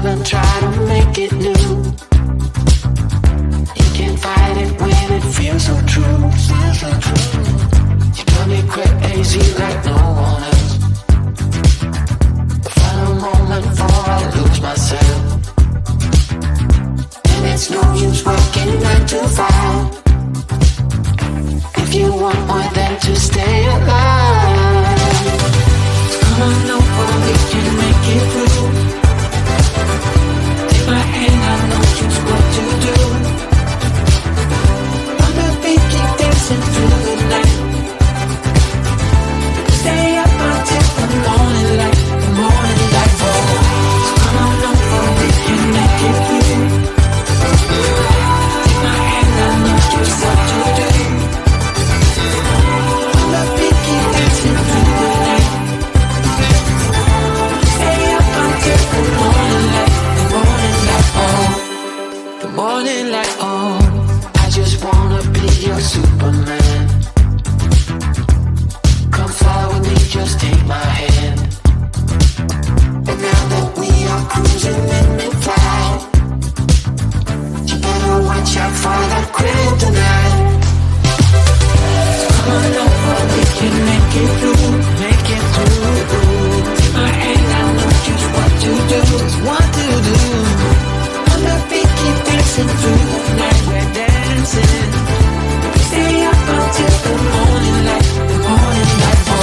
old and try to make it new. You can't fight it when it feels so true. You got me crazy like no one else. The final moment before I lose myself. And it's no use working 9 to 5 if you want more than to stay alive. Come on over, we can make it through. Take my hand, I know just what to do. On the beat, keep dancing through the night. Stay up until the morning light, the morning light. Oh, come on over, we can make it through. Take my hand, I know just what to do. On the beat, keep dancing through the night. Stay up until the morning light, the morning light. Oh, the morning light. Oh, I just wanna be your Superman. Come fly with me, just take my hand. And now that we are cruising in mid-flight, you better watch out for that kryptonite. Come on over, we can make it through, make it through. Take my hand, I know just what to do, just what to do. On the beat, keep dancing through the night, we're dancing. Stay up until the morning light, the morning light. Oh,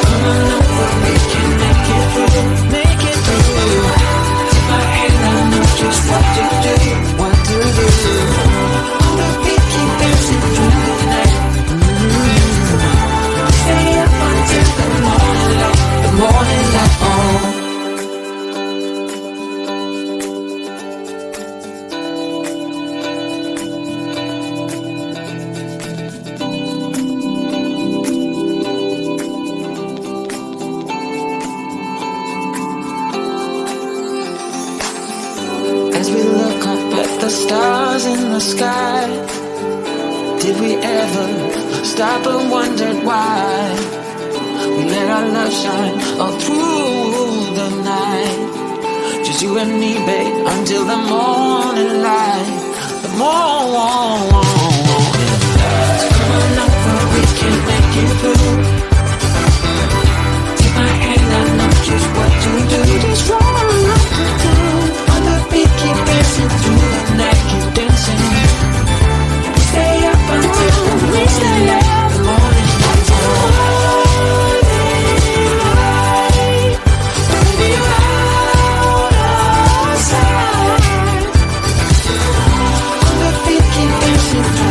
come on over, we can make it through, make it through. Take my hand, I know just what to do, what to do. On the beat, keep dancing through the night. Stay up until the morning light, the morning light. Oh. As we look up at the stars in the sky, did we ever stop and wondered why we let our love shine all through the night? Just you and me, babe, until the morning light, the morning light. Come on over, we can make it through. Take my hand, I know just what to do, just what to do. On the beat, keep dancing through the night, keep dancing. Stay up until the morning light, the morning light. Baby, you're out of sight. On the beat, keep dancing through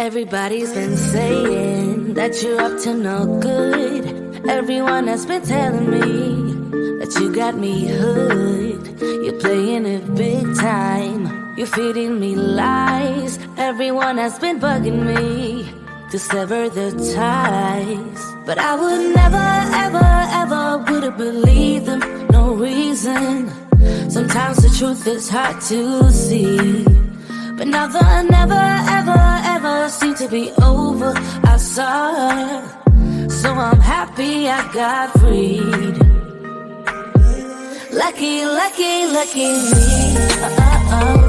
Everybody's been saying that you're up to no good. Everyone has been telling me that you got me hooked. You're playing it big time. You're feeding me lies. Everyone has been bugging me to sever the ties. But I would never, ever, ever would have believed them. No reason. Sometimes the truth is hard to see. But now the never, ever, ever seemed to be over. I saw her, so I'm happy I got freed. Lucky, lucky, lucky me.